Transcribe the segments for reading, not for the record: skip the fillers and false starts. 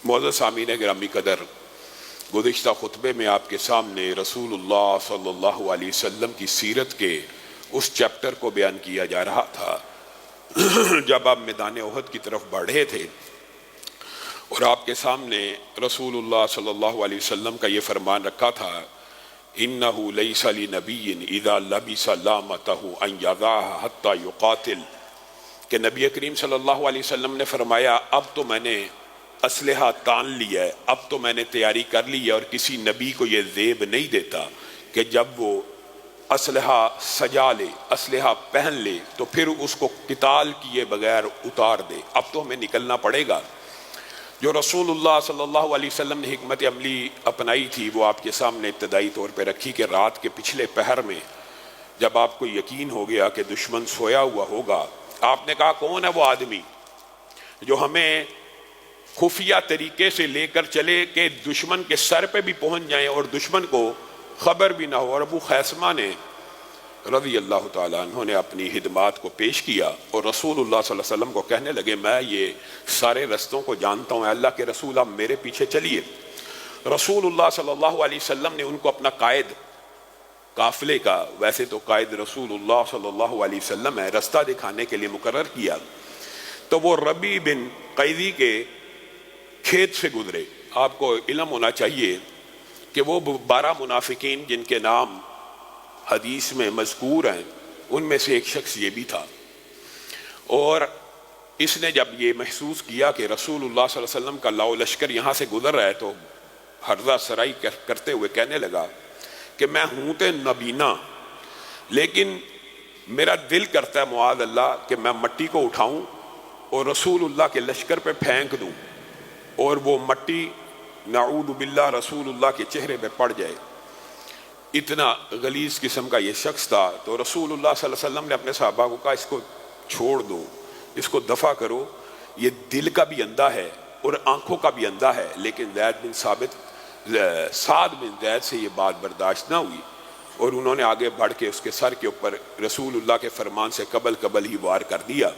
معزز سامعین گرامی قدر، گزشتہ خطبے میں آپ کے سامنے رسول اللہ صلی اللہ علیہ وسلم کی سیرت کے اس چیپٹر کو بیان کیا جا رہا تھا جب آپ میدان احد کی طرف بڑھے تھے، اور آپ کے سامنے رسول اللہ صلی اللہ علیہ وسلم کا یہ فرمان رکھا تھا اِنَّهُ لَيْسَ لِنَبِيٍّ إِذَا لَبِسَ لَامَتَهُ أَنْ يَضَعَهَا حَتَّى يُقَاتِلْ، کہ نبی کریم صلی اللہ علیہ وسلم نے فرمایا اب تو میں نے اسلحہ تان لیا ہے، اب تو میں نے تیاری کر لی ہے، اور کسی نبی کو یہ زیب نہیں دیتا کہ جب وہ اسلحہ سجا لے، اسلحہ پہن لے تو پھر اس کو قتال کیے بغیر اتار دے۔ اب تو ہمیں نکلنا پڑے گا۔ جو رسول اللہ صلی اللہ علیہ وسلم نے حکمت عملی اپنائی تھی وہ آپ کے سامنے ابتدائی طور پہ رکھی کہ رات کے پچھلے پہر میں جب آپ کو یقین ہو گیا کہ دشمن سویا ہوا ہوگا، آپ نے کہا کون ہے وہ آدمی جو ہمیں خفیہ طریقے سے لے کر چلے کہ دشمن کے سر پہ بھی پہنچ جائیں اور دشمن کو خبر بھی نہ ہو۔ اور ابو خیثمہ نے رضی اللہ تعالیٰ عنہ نے اپنی خدمات کو پیش کیا اور رسول اللہ صلی اللہ علیہ وسلم کو کہنے لگے میں یہ سارے رستوں کو جانتا ہوں، اے اللہ کے رسول آپ میرے پیچھے چلیے۔ رسول اللہ صلی اللہ علیہ وسلم نے ان کو اپنا قائد قافلے کا، ویسے تو قائد رسول اللہ صلی اللہ علیہ وسلم ہے، رستہ دکھانے کے لیے مقرر کیا، تو وہ ربی بن قیدی کے کھیت سے گزرے۔ آپ کو علم ہونا چاہیے کہ وہ 12 منافقین جن کے نام حدیث میں مذکور ہیں ان میں سے ایک شخص یہ بھی تھا، اور اس نے جب یہ محسوس کیا کہ رسول اللہ صلی اللہ علیہ وسلم کا لاؤ لشکر یہاں سے گزر رہا ہے تو ہرزہ سرائی کرتے ہوئے کہنے لگا کہ میں ہوں تو نبینا، لیکن میرا دل کرتا ہے معاذ اللہ کہ میں مٹی کو اٹھاؤں اور رسول اللہ کے لشکر پہ پھینک دوں اور وہ مٹی نعوذ باللہ رسول اللہ کے چہرے پہ پڑ جائے۔ اتنا غلیظ قسم کا یہ شخص تھا۔ تو رسول اللہ صلی اللہ علیہ وسلم نے اپنے صحابہ کو کہا اس کو چھوڑ دو، اس کو دفع کرو، یہ دل کا بھی اندھا ہے اور آنکھوں کا بھی اندھا ہے۔ لیکن سعد بن زید سے یہ بات برداشت نہ ہوئی اور انہوں نے آگے بڑھ کے اس کے سر کے اوپر رسول اللہ کے فرمان سے قبل ہی وار کر دیا۔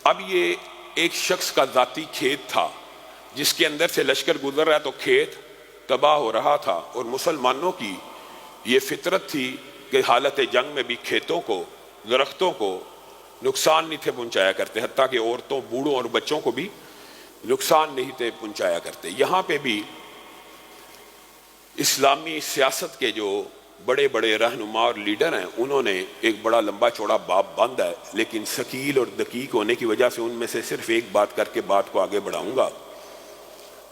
اب یہ ایک شخص کا ذاتی کھیت تھا جس کے اندر سے لشکر گزر رہا تو کھیت تباہ ہو رہا تھا، اور مسلمانوں کی یہ فطرت تھی کہ حالت جنگ میں بھی کھیتوں کو، درختوں کو نقصان نہیں تھے پہنچایا کرتے، حتیٰ کہ عورتوں، بوڑھوں اور بچوں کو بھی نقصان نہیں تھے پہنچایا کرتے۔ یہاں پہ بھی اسلامی سیاست کے جو بڑے بڑے رہنما اور لیڈر ہیں انہوں نے ایک بڑا لمبا چوڑا باب بند ہے، لیکن ثقیل اور دقیق ہونے کی وجہ سے ان میں سے صرف ایک بات کر کے بات کو آگے بڑھاؤں گا۔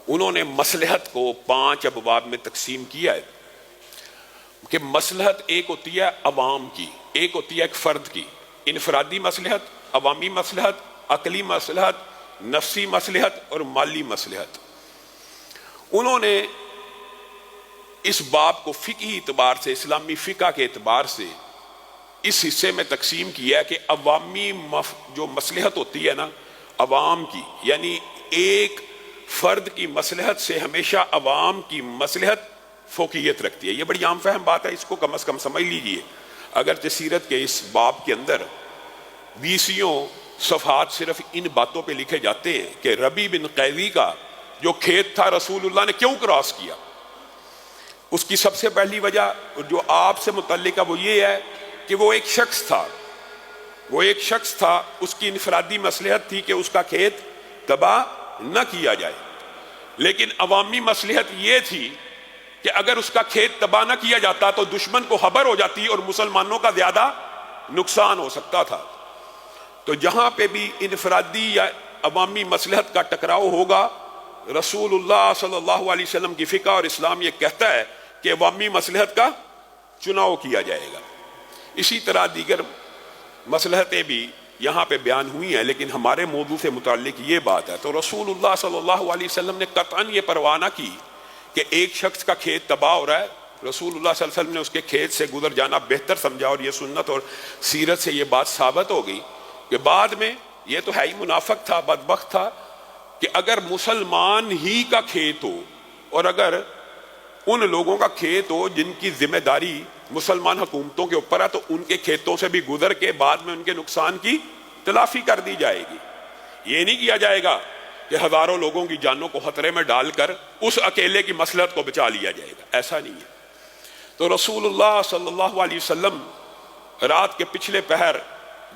انہوں نے مصلحت کو 5 ابواب میں تقسیم کیا ہے کہ مصلحت ایک ہوتی ہے عوام کی، ایک ہوتی ہے ایک فرد کی، انفرادی مصلحت، عوامی مصلحت، عقلی مصلحت، نفسی مصلحت اور مالی مصلحت۔ انہوں نے اس باب کو فقہی اعتبار سے، اسلامی فقہ کے اعتبار سے اس حصے میں تقسیم کیا ہے کہ عوامی جو مصلحت ہوتی ہے نا عوام کی، یعنی ایک فرد کی مصلحت سے ہمیشہ عوام کی مصلحت فوقیت رکھتی ہے۔ یہ بڑی عام فہم بات ہے، اس کو کم از کم سمجھ لیجئے۔ اگرچہ سیرت کے اس باب کے اندر 20 صفحات صرف ان باتوں پہ لکھے جاتے ہیں کہ ربی بن قیدی کا جو کھیت تھا رسول اللہ نے کیوں کراس کیا۔ اس کی سب سے پہلی وجہ جو آپ سے متعلق ہے وہ یہ ہے کہ وہ ایک شخص تھا، اس کی انفرادی مصلحت تھی کہ اس کا کھیت تباہ نہ کیا جائے، لیکن عوامی مصلحت یہ تھی کہ اگر اس کا کھیت تباہ نہ کیا جاتا تو دشمن کو خبر ہو جاتی اور مسلمانوں کا زیادہ نقصان ہو سکتا تھا۔ تو جہاں پہ بھی انفرادی یا عوامی مصلحت کا ٹکراؤ ہوگا، رسول اللہ صلی اللہ علیہ وسلم کی فقہ اور اسلام یہ کہتا ہے کہ عوامی مصلحت کا چناؤ کیا جائے گا۔ اسی طرح دیگر مصلحتیں بھی یہاں پہ بیان ہوئی ہیں، لیکن ہمارے موضوع سے متعلق یہ بات ہے۔ تو رسول اللہ صلی اللہ علیہ وسلم نے قطعاً یہ پرواہ نہ کی کہ ایک شخص کا کھیت تباہ ہو رہا ہے، رسول اللہ صلی اللہ علیہ وسلم نے اس کے کھیت سے گزر جانا بہتر سمجھا، اور یہ سنت اور سیرت سے یہ بات ثابت ہو گئی کہ بعد میں یہ تو ہے ہی منافق تھا، بدبخت تھا، کہ اگر مسلمان ہی کا کھیت ہو اور اگر ان لوگوں کا کھیت ہو جن کی ذمہ داری مسلمان حکومتوں کے اوپر ہے تو ان کے کھیتوں سے بھی گزر کے بعد میں ان کے نقصان کی تلافی کر دی جائے گی۔ یہ نہیں کیا جائے گا کہ ہزاروں لوگوں کی جانوں کو خطرے میں ڈال کر اس اکیلے کی مصلحت کو بچا لیا جائے گا، ایسا نہیں ہے۔ تو رسول اللہ صلی اللہ علیہ وسلم رات کے پچھلے پہر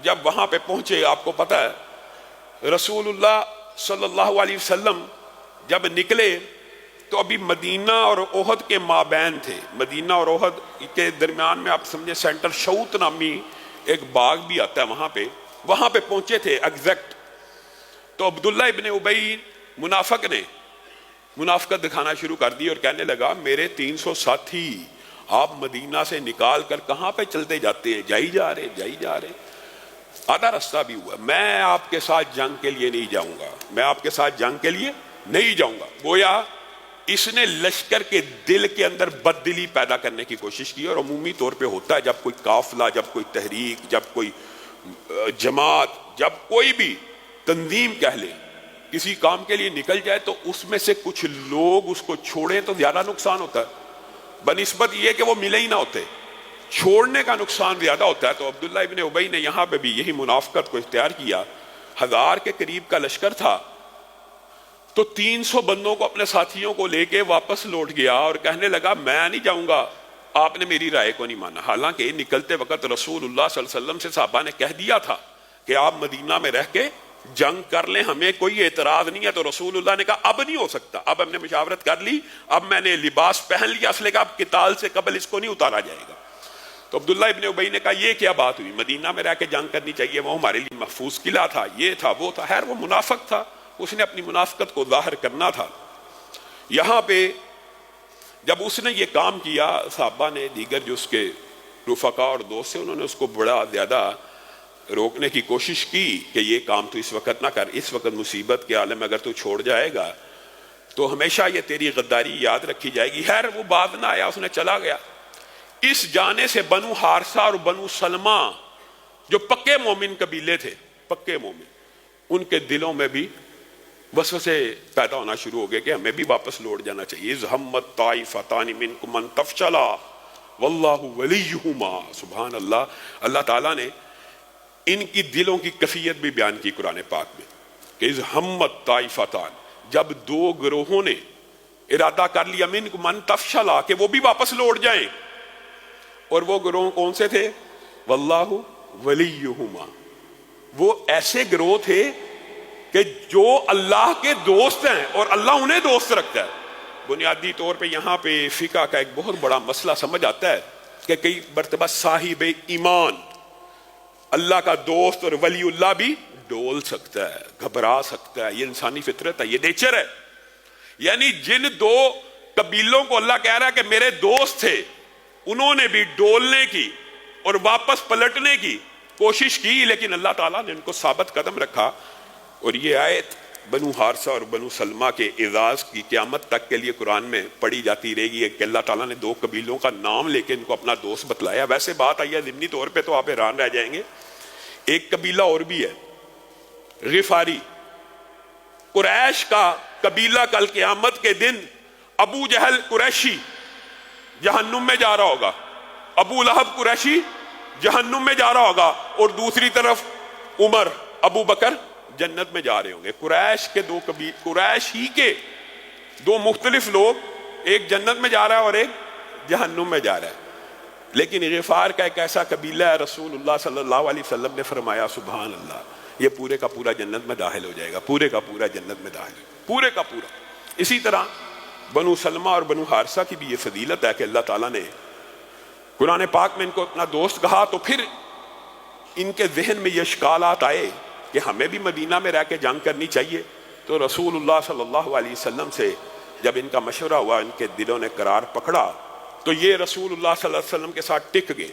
جب وہاں پہ پہنچے، آپ کو پتہ ہے رسول اللہ صلی اللہ علیہ وسلم جب نکلے تو ابھی مدینہ اور احد کے مابین تھے، مدینہ اور احد کے درمیان میں آپ سمجھے سینٹر شوت نامی ایک باغ بھی آتا ہے، وہاں پہ پہنچے تھے ایگزیکٹ۔ تو عبداللہ ابن ابی منافق نے منافقت دکھانا شروع کر دی اور کہنے لگا میرے 300 ساتھی آپ مدینہ سے نکال کر کہاں پہ چلتے جاتے ہیں، جائی جا رہے، آدھا رستہ بھی ہوا، میں آپ کے ساتھ جنگ کے لیے نہیں جاؤں گا، گویا اس نے لشکر کے دل کے اندر بددلی پیدا کرنے کی کوشش کی۔ اور عمومی طور پہ ہوتا ہے جب کوئی قافلہ، جب کوئی تحریک، جب کوئی جماعت، جب کوئی بھی تنظیم کہہ لے کسی کام کے لیے نکل جائے تو اس میں سے کچھ لوگ اس کو چھوڑیں تو زیادہ نقصان ہوتا ہے بنسبت یہ کہ وہ ملے ہی نہ ہوتے، چھوڑنے کا نقصان زیادہ ہوتا ہے۔ تو عبداللہ ابن ابی نے یہاں پہ بھی یہی منافقت کو اختیار کیا، 1000 کے قریب کا لشکر تھا، تو 300 بندوں کو اپنے ساتھیوں کو لے کے واپس لوٹ گیا اور کہنے لگا میں نہیں جاؤں گا، آپ نے میری رائے کو نہیں مانا۔ حالانکہ نکلتے وقت رسول اللہ صلی اللہ علیہ وسلم سے صحابہ نے کہہ دیا تھا کہ آپ مدینہ میں رہ کے جنگ کر لیں، ہمیں کوئی اعتراض نہیں ہے۔ تو رسول اللہ نے کہا اب نہیں ہو سکتا، اب ہم نے مشاورت کر لی، اب میں نے لباس پہن لیا اسلحے کا، اب قتال سے قبل اس کو نہیں اتارا جائے گا۔ تو عبداللہ ابن ابی نے کہا یہ کیا بات ہوئی، مدینہ میں رہ کے جنگ کرنی چاہیے، وہ ہمارے لیے محفوظ قلعہ تھا، یہ تھا وہ تھا۔ خیر وہ منافق تھا، اس نے اپنی منافقت کو ظاہر کرنا تھا۔ یہاں پہ جب اس نے یہ کام کیا، صحابہ نے دیگر جو اس کے رفقا اور دوست سے، انہوں نے اس کو بڑا زیادہ روکنے کی کوشش کی کہ یہ کام تو اس وقت نہ کر، اس وقت مصیبت کے عالم میں اگر تو چھوڑ جائے گا تو ہمیشہ یہ تیری غداری یاد رکھی جائے گی۔ خیر وہ بات نہ آیا، اس نے چلا گیا۔ اس جانے سے بنو حارثہ اور بنو سلمہ جو پکے مومن قبیلے تھے، پکے مومن، ان کے دلوں میں بھی وسوسے پیدا ہونا شروع ہو گئے کہ ہمیں بھی واپس لوٹ جانا چاہیے۔ اذ ہمت طائفتان منکم ان تفشلا واللہ ولیہما، سبحان اللہ۔ اللہ تعالیٰ نے ان کی دلوں کی کیفیت بھی بیان کی قرآن پاک میں کہ اذ ہمت طائفتان، جب دو گروہوں نے ارادہ کر لیا منکم ان تفشلا کہ وہ بھی واپس لوٹ جائیں، اور وہ گروہ کون سے تھے؟ واللہ ولیہما، وہ ایسے گروہ تھے کہ جو اللہ کے دوست ہیں اور اللہ انہیں دوست رکھتا ہے۔ بنیادی طور پہ یہاں پہ فقہ کا ایک بہت بڑا مسئلہ سمجھ آتا ہے کہ کئی مرتبہ صاحب ایمان، اللہ کا دوست اور ولی اللہ بھی ڈول سکتا ہے، گھبرا سکتا ہے، یہ انسانی فطرت ہے، یہ نیچر ہے۔ یعنی جن دو قبیلوں کو اللہ کہہ رہا ہے کہ میرے دوست تھے، انہوں نے بھی ڈولنے کی اور واپس پلٹنے کی کوشش کی، لیکن اللہ تعالیٰ نے ان کو ثابت قدم رکھا۔ اور یہ آیت بنو حارثہ اور بنو سلمہ کے اعزاز کی قیامت تک کے لیے قرآن میں پڑھی جاتی رہے گی کہ اللہ تعالیٰ نے دو قبیلوں کا نام لے کے ان کو اپنا دوست بتلایا۔ ویسے بات آئی ہے ضمنی طور پہ تو آپ حیران رہ جائیں گے، ایک قبیلہ اور بھی ہے، غفاری، قریش کا قبیلہ۔ کل قیامت کے دن ابو جہل قریشی جہنم میں جا رہا ہوگا، ابو لہب قریشی جہنم میں جا رہا ہوگا، اور دوسری طرف عمر، ابو بکر جنت میں جا رہے ہوں گے۔ قریش کے دو قبیل، قریش ہی کے دو مختلف لوگ، ایک جنت میں جا رہا ہے اور ایک جہنم میں جا رہا ہے۔ لیکن غفار کا ایک ایسا قبیلہ ہے، رسول اللہ صلی اللہ علیہ وسلم نے فرمایا سبحان اللہ، یہ پورے کا پورا جنت میں داخل ہو جائے گا، پورے کا پورا جنت میں داخل، پورے کا پورا۔ اسی طرح بنو سلمہ اور بنو حارثہ کی بھی یہ فضیلت ہے کہ اللہ تعالیٰ نے قرآن پاک میں ان کو اپنا دوست کہا، تو پھر ان کے ذہن میں یہ اشکالات آئے کہ ہمیں بھی مدینہ میں رہ کے جنگ کرنی چاہیے۔ تو رسول اللہ صلی اللہ علیہ وسلم سے جب ان کا مشورہ ہوا، ان کے دلوں نے قرار پکڑا، تو یہ رسول اللہ صلی اللہ علیہ وسلم کے ساتھ ٹک گئے۔